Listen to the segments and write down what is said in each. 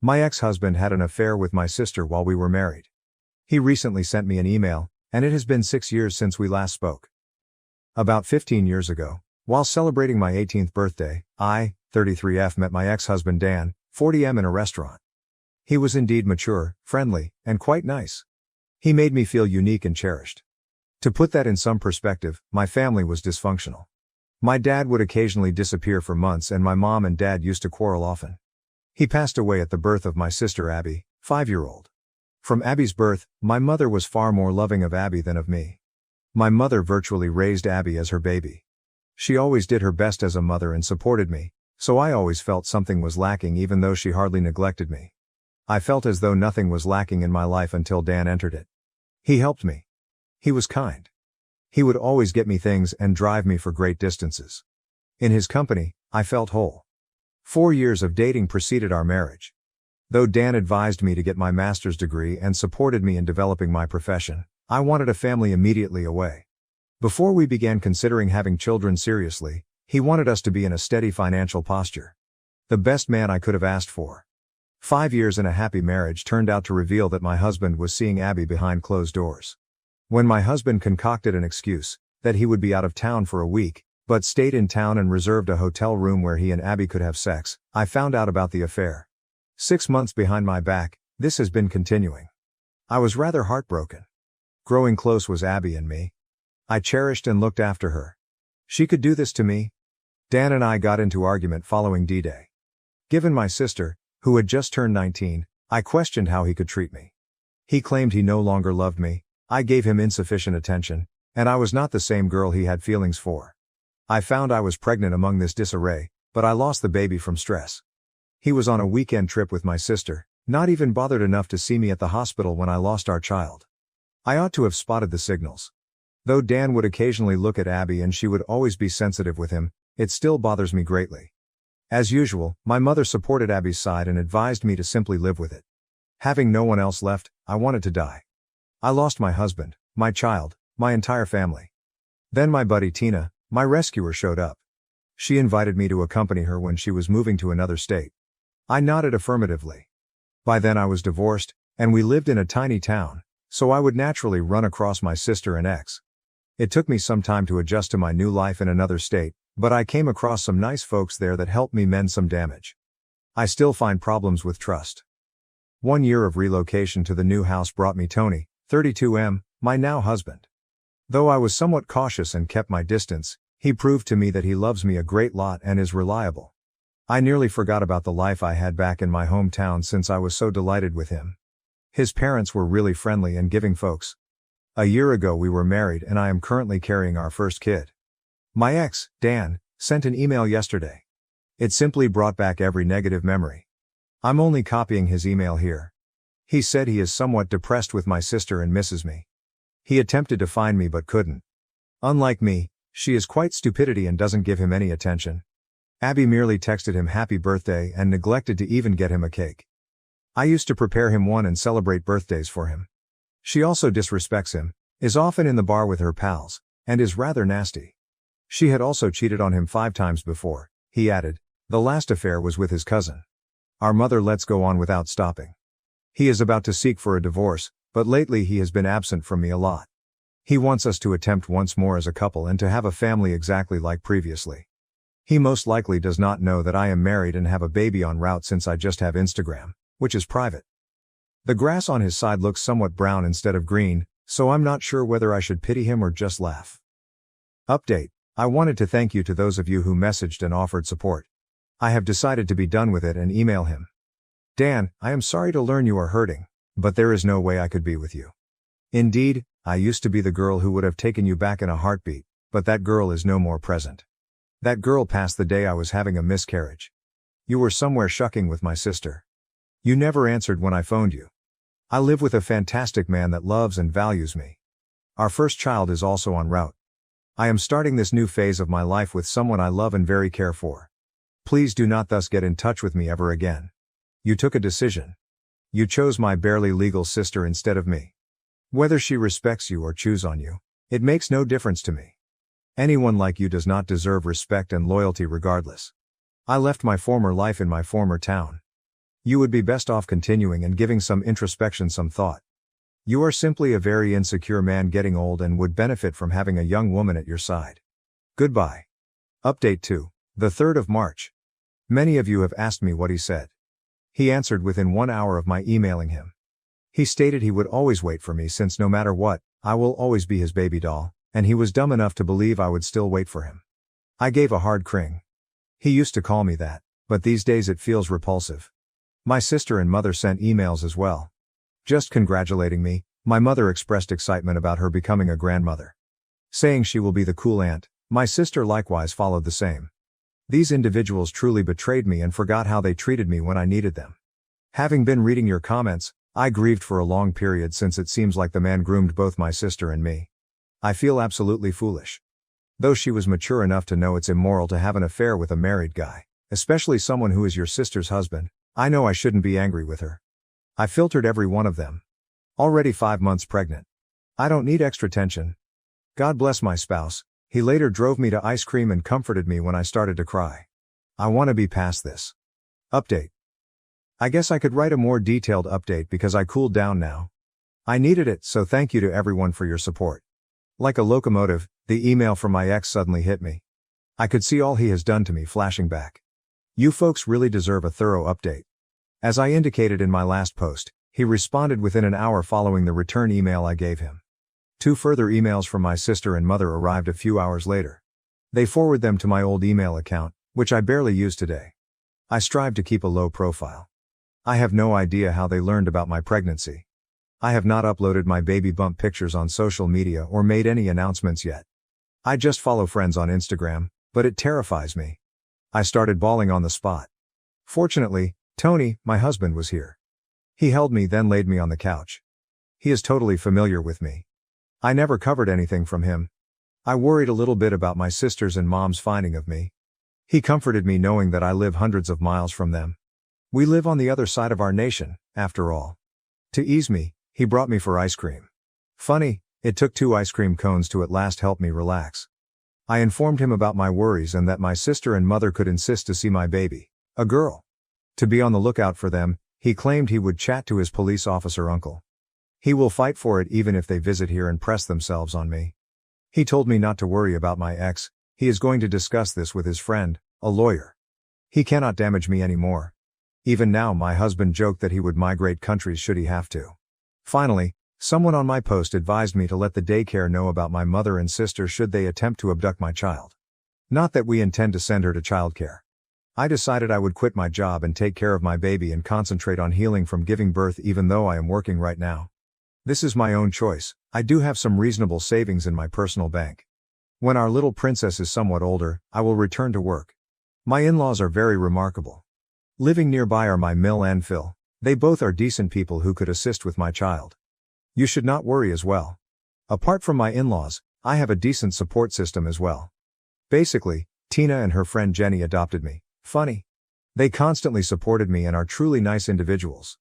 My ex-husband had an affair with my sister while we were married. He recently sent me an email, and it has been 6 years since we last spoke. About 15 years ago, while celebrating my 18th birthday, I, 33F, met my ex-husband Dan, 40M, in a restaurant. He was indeed mature, friendly, and quite nice. He made me feel unique and cherished. To put that in some perspective, my family was dysfunctional. My dad would occasionally disappear for months and my mom and dad used to quarrel often. He passed away at the birth of my sister Abby, 5-year-old. From Abby's birth, my mother was far more loving of Abby than of me. My mother virtually raised Abby as her baby. She always did her best as a mother and supported me, so I always felt something was lacking even though she hardly neglected me. I felt as though nothing was lacking in my life until Dan entered it. He helped me. He was kind. He would always get me things and drive me for great distances. In his company, I felt whole. 4 years of dating preceded our marriage. Though Dan advised me to get my master's degree and supported me in developing my profession, I wanted a family immediately away. Before we began considering having children seriously, he wanted us to be in a steady financial posture. The best man I could have asked for. 5 years in a happy marriage turned out to reveal that my husband was seeing Abby behind closed doors. When my husband concocted an excuse, that he would be out of town for a week, but stayed in town and reserved a hotel room where he and Abby could have sex, I found out about the affair. 6 months behind my back, this has been continuing. I was rather heartbroken. Growing close was Abby and me. I cherished and looked after her. She could do this to me? Dan and I got into argument following D-Day. Given my sister, who had just turned 19, I questioned how he could treat me. He claimed he no longer loved me, I gave him insufficient attention, and I was not the same girl he had feelings for. I found I was pregnant among this disarray, but I lost the baby from stress. He was on a weekend trip with my sister, not even bothered enough to see me at the hospital when I lost our child. I ought to have spotted the signals. Though Dan would occasionally look at Abby and she would always be sensitive with him, it still bothers me greatly. As usual, my mother supported Abby's side and advised me to simply live with it. Having no one else left, I wanted to die. I lost my husband, my child, my entire family. Then my buddy Tina, my rescuer, showed up. She invited me to accompany her when she was moving to another state. I nodded affirmatively. By then I was divorced, and we lived in a tiny town, so I would naturally run across my sister and ex. It took me some time to adjust to my new life in another state, but I came across some nice folks there that helped me mend some damage. I still find problems with trust. 1 year of relocation to the new house brought me Tony, 32M, my now husband. Though I was somewhat cautious and kept my distance, he proved to me that he loves me a great lot and is reliable. I nearly forgot about the life I had back in my hometown since I was so delighted with him. His parents were really friendly and giving folks. A year ago we were married and I am currently carrying our first kid. My ex, Dan, sent an email yesterday. It simply brought back every negative memory. I'm only copying his email here. He said he is somewhat depressed with my sister and misses me. He attempted to find me but couldn't. Unlike me, she is quite stupidity and doesn't give him any attention. Abby merely texted him happy birthday and neglected to even get him a cake. I used to prepare him one and celebrate birthdays for him. She also disrespects him, is often in the bar with her pals, and is rather nasty. She had also cheated on him 5 times before, he added. The last affair was with his cousin. Our mother lets go on without stopping. He is about to seek for a divorce, but lately he has been absent from me a lot. He wants us to attempt once more as a couple and to have a family exactly like previously. He most likely does not know that I am married and have a baby en route since I just have Instagram, which is private. The grass on his side looks somewhat brown instead of green, so I'm not sure whether I should pity him or just laugh. Update: I wanted to thank you to those of you who messaged and offered support. I have decided to be done with it and email him. Dan, I am sorry to learn you are hurting, but there is no way I could be with you. Indeed, I used to be the girl who would have taken you back in a heartbeat, but that girl is no more present. That girl passed the day I was having a miscarriage. You were somewhere shucking with my sister. You never answered when I phoned you. I live with a fantastic man that loves and values me. Our first child is also en route. I am starting this new phase of my life with someone I love and very care for. Please do not thus get in touch with me ever again. You took a decision. You chose my barely legal sister instead of me. Whether she respects you or chews on you, it makes no difference to me. Anyone like you does not deserve respect and loyalty regardless. I left my former life in my former town. You would be best off continuing and giving some introspection some thought. You are simply a very insecure man getting old and would benefit from having a young woman at your side. Goodbye. Update 2. The 3rd of March. Many of you have asked me what he said. He answered within 1 hour of my emailing him. He stated he would always wait for me since no matter what, I will always be his baby doll, and he was dumb enough to believe I would still wait for him. I gave a hard cring. He used to call me that, but these days it feels repulsive. My sister and mother sent emails as well. Just congratulating me. My mother expressed excitement about her becoming a grandmother. Saying she will be the cool aunt, my sister likewise followed the same. These individuals truly betrayed me and forgot how they treated me when I needed them. Having been reading your comments, I grieved for a long period since it seems like the man groomed both my sister and me. I feel absolutely foolish. Though she was mature enough to know it's immoral to have an affair with a married guy, especially someone who is your sister's husband, I know I shouldn't be angry with her. I filtered every one of them. Already 5 months pregnant. I don't need extra tension. God bless my spouse. He later drove me to ice cream and comforted me when I started to cry. I want to be past this. Update. I guess I could write a more detailed update because I cooled down now. I needed it, so thank you to everyone for your support. Like a locomotive, the email from my ex suddenly hit me. I could see all he has done to me flashing back. You folks really deserve a thorough update. As I indicated in my last post, he responded within an hour following the return email I gave him. 2 further emails from my sister and mother arrived a few hours later. They forwarded them to my old email account, which I barely use today. I strive to keep a low profile. I have no idea how they learned about my pregnancy. I have not uploaded my baby bump pictures on social media or made any announcements yet. I just follow friends on Instagram, but it terrifies me. I started bawling on the spot. Fortunately, Tony, my husband, was here. He held me then laid me on the couch. He is totally familiar with me. I never covered anything from him. I worried a little bit about my sister's and mom's finding of me. He comforted me knowing that I live hundreds of miles from them. We live on the other side of our nation, after all. To ease me, he brought me for ice cream. Funny, it took 2 ice cream cones to at last help me relax. I informed him about my worries and that my sister and mother could insist to see my baby, a girl. To be on the lookout for them, he claimed he would chat to his police officer uncle. He will fight for it even if they visit here and press themselves on me. He told me not to worry about my ex, he is going to discuss this with his friend, a lawyer. He cannot damage me anymore. Even now my husband joked that he would migrate countries should he have to. Finally, someone on my post advised me to let the daycare know about my mother and sister should they attempt to abduct my child. Not that we intend to send her to childcare. I decided I would quit my job and take care of my baby and concentrate on healing from giving birth even though I am working right now. This is my own choice. I do have some reasonable savings in my personal bank. When our little princess is somewhat older, I will return to work. My in-laws are very remarkable. Living nearby are my Mill and Phil. They both are decent people who could assist with my child. You should not worry as well. Apart from my in-laws, I have a decent support system as well. Basically, Tina and her friend Jenny adopted me. Funny. They constantly supported me and are truly nice individuals.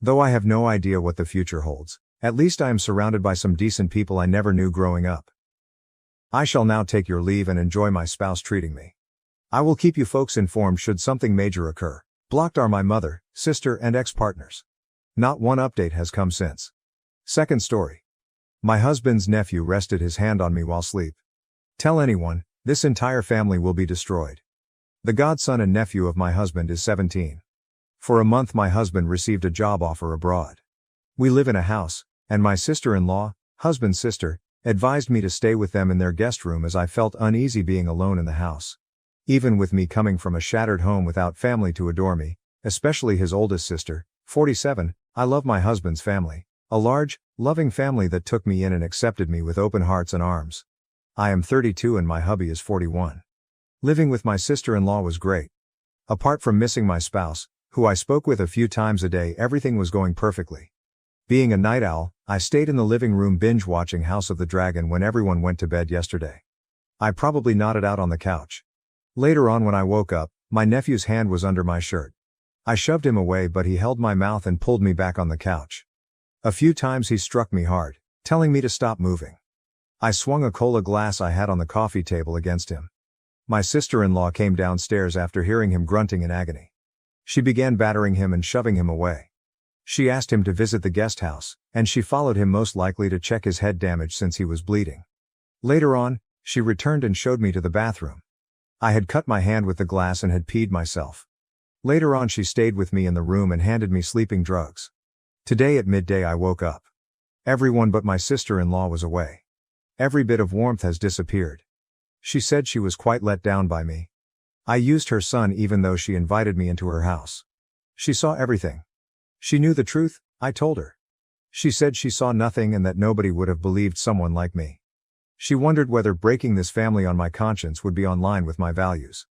Though I have no idea what the future holds, at least I am surrounded by some decent people I never knew growing up. I shall now take your leave and enjoy my spouse treating me. I will keep you folks informed should something major occur. Blocked are my mother, sister and ex-partners. Not one update has come since. Second story. My husband's nephew rested his hand on me while asleep. Tell anyone, this entire family will be destroyed. The godson and nephew of my husband is 17. For a month my husband received a job offer abroad. We live in a house, and my sister-in-law, husband's sister, advised me to stay with them in their guest room as I felt uneasy being alone in the house. Even with me coming from a shattered home without family to adore me, especially his oldest sister, 47, I love my husband's family. A large, loving family that took me in and accepted me with open hearts and arms. I am 32 and my hubby is 41. Living with my sister-in-law was great. Apart from missing my spouse, who I spoke with a few times a day, everything was going perfectly. Being a night owl, I stayed in the living room binge-watching House of the Dragon when everyone went to bed yesterday. I probably nodded out on the couch. Later on when I woke up, my nephew's hand was under my shirt. I shoved him away but he held my mouth and pulled me back on the couch. A few times he struck me hard, telling me to stop moving. I swung a cola glass I had on the coffee table against him. My sister-in-law came downstairs after hearing him grunting in agony. She began battering him and shoving him away. She asked him to visit the guest house, and she followed him most likely to check his head damage since he was bleeding. Later on, she returned and showed me to the bathroom. I had cut my hand with the glass and had peed myself. Later on she stayed with me in the room and handed me sleeping drugs. Today at midday I woke up. Everyone but my sister-in-law was away. Every bit of warmth has disappeared. She said she was quite let down by me. I used her son even though she invited me into her house. She saw everything. She knew the truth, I told her. She said she saw nothing and that nobody would have believed someone like me. She wondered whether breaking this family on my conscience would be on line with my values.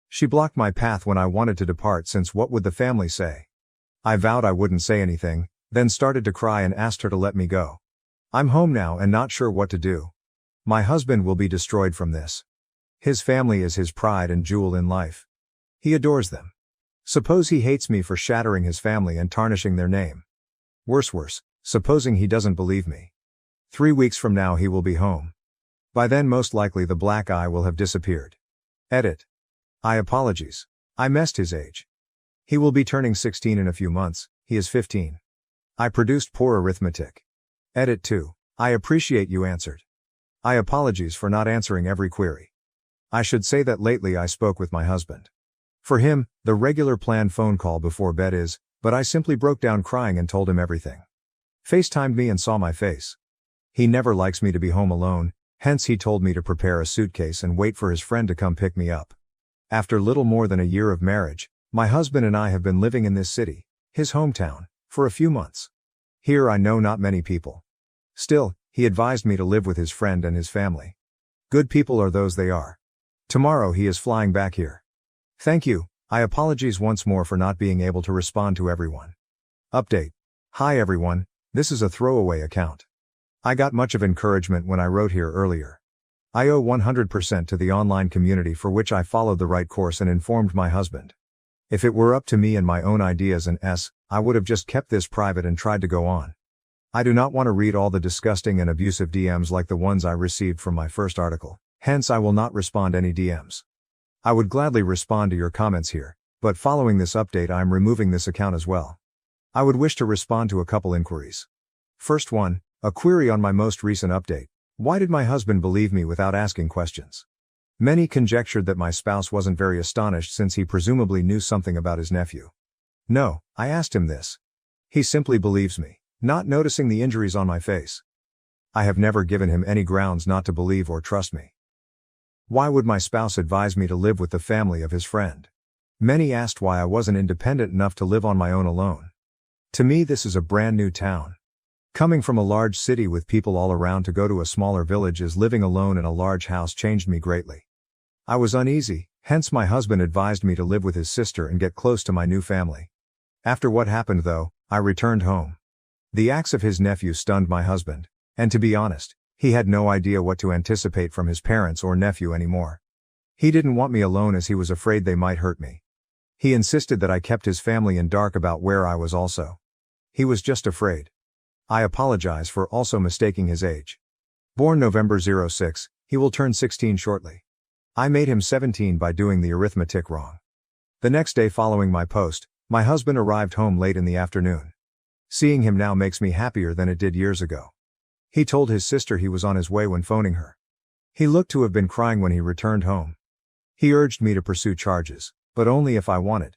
She blocked my path when I wanted to depart since what would the family say? I vowed I wouldn't say anything, then started to cry and asked her to let me go. I'm home now and not sure what to do. My husband will be destroyed from this. His family is his pride and jewel in life. He adores them. Suppose he hates me for shattering his family and tarnishing their name. Worse, supposing he doesn't believe me. 3 weeks from now he will be home. By then most likely the black eye will have disappeared. Edit. Apologies. I messed his age. He will be turning 16 in a few months, he is 15. I produced poor arithmetic. Edit 2. I appreciate you answered. Apologies for not answering every query. I should say that lately I spoke with my husband. For him, the regular planned phone call before bed is, but I simply broke down crying and told him everything. FaceTimed me and saw my face. He never likes me to be home alone, hence he told me to prepare a suitcase and wait for his friend to come pick me up. After little more than a year of marriage, my husband and I have been living in this city, his hometown, for a few months. Here I know not many people. Still, he advised me to live with his friend and his family. Good people are those they are. Tomorrow he is flying back here. Thank you. Apologies once more for not being able to respond to everyone. Update. Hi everyone, this is a throwaway account. I got much of encouragement when I wrote here earlier. I owe 100% to the online community for which I followed the right course and informed my husband. If it were up to me and my own ideas I would have just kept this private and tried to go on. I do not want to read all the disgusting and abusive DMs like the ones I received from my first article, hence I will not respond any DMs. I would gladly respond to your comments here, but following this update I am removing this account as well. I would wish to respond to a couple inquiries. First one, a query on my most recent update. Why did my husband believe me without asking questions? Many conjectured that my spouse wasn't very astonished since he presumably knew something about his nephew. No, I asked him this. He simply believes me, not noticing the injuries on my face. I have never given him any grounds not to believe or trust me. Why would my spouse advise me to live with the family of his friend? Many asked why I wasn't independent enough to live on my own alone. To me this is a brand new town. Coming from a large city with people all around to go to a smaller village as living alone in a large house changed me greatly. I was uneasy, hence my husband advised me to live with his sister and get close to my new family. After what happened though, I returned home. The acts of his nephew stunned my husband, and to be honest, he had no idea what to anticipate from his parents or nephew anymore. He didn't want me alone as he was afraid they might hurt me. He insisted that I kept his family in dark about where I was also. He was just afraid. I apologize for also mistaking his age. Born November 06, he will turn 16 shortly. I made him 17 by doing the arithmetic wrong. The next day following my post, my husband arrived home late in the afternoon. Seeing him now makes me happier than it did years ago. He told his sister he was on his way when phoning her. He looked to have been crying when he returned home. He urged me to pursue charges, but only if I wanted.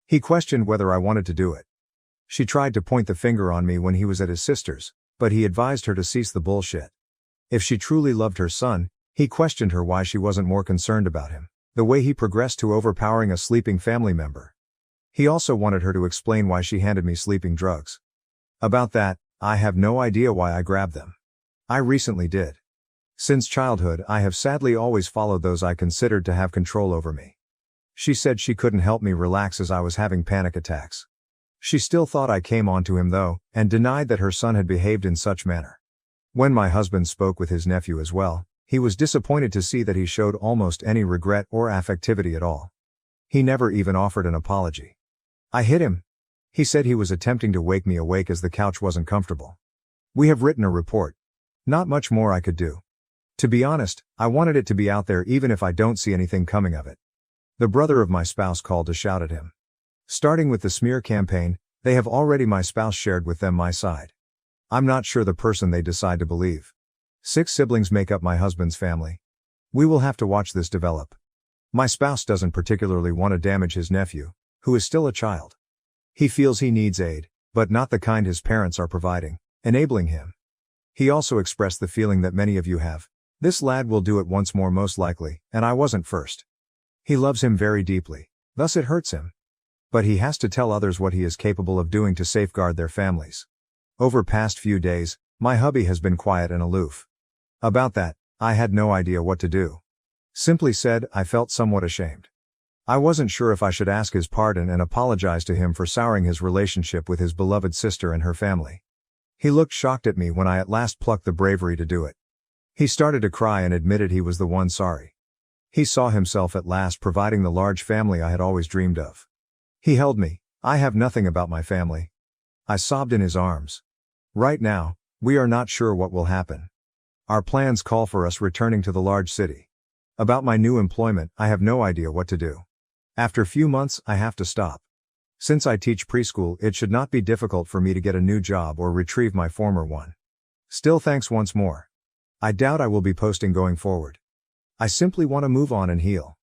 He questioned whether I wanted to do it. She tried to point the finger on me when he was at his sister's, but he advised her to cease the bullshit. If she truly loved her son, he questioned her why she wasn't more concerned about him, the way he progressed to overpowering a sleeping family member. He also wanted her to explain why she handed me sleeping drugs. About that, I have no idea why I grabbed them. I recently did. Since childhood I have sadly always followed those I considered to have control over me. She said she couldn't help me relax as I was having panic attacks. She still thought I came on to him though, and denied that her son had behaved in such manner. When my husband spoke with his nephew as well, he was disappointed to see that he showed almost any regret or affectivity at all. He never even offered an apology. I hit him. He said he was attempting to wake me awake as the couch wasn't comfortable. We have written a report. Not much more I could do. To be honest, I wanted it to be out there even if I don't see anything coming of it. The brother of my spouse called to shout at him. Starting with the smear campaign, they have already my spouse shared with them my side. I'm not sure the person they decide to believe. 6 siblings make up my husband's family. We will have to watch this develop. My spouse doesn't particularly want to damage his nephew, who is still a child. He feels he needs aid, but not the kind his parents are providing, enabling him. He also expressed the feeling that many of you have. This lad will do it once more most likely, and I wasn't first. He loves him very deeply, thus it hurts him. But he has to tell others what he is capable of doing to safeguard their families. Over past few days, my hubby has been quiet and aloof. About that, I had no idea what to do. Simply said, I felt somewhat ashamed. I wasn't sure if I should ask his pardon and apologize to him for souring his relationship with his beloved sister and her family. He looked shocked at me when I at last plucked the bravery to do it. He started to cry and admitted he was the one sorry. He saw himself at last providing the large family I had always dreamed of. He held me. I have nothing about my family. I sobbed in his arms. Right now, we are not sure what will happen. Our plans call for us returning to the large city. About my new employment, I have no idea what to do. After few months, I have to stop. Since I teach preschool, it should not be difficult for me to get a new job or retrieve my former one. Still, thanks once more. I doubt I will be posting going forward. I simply want to move on and heal.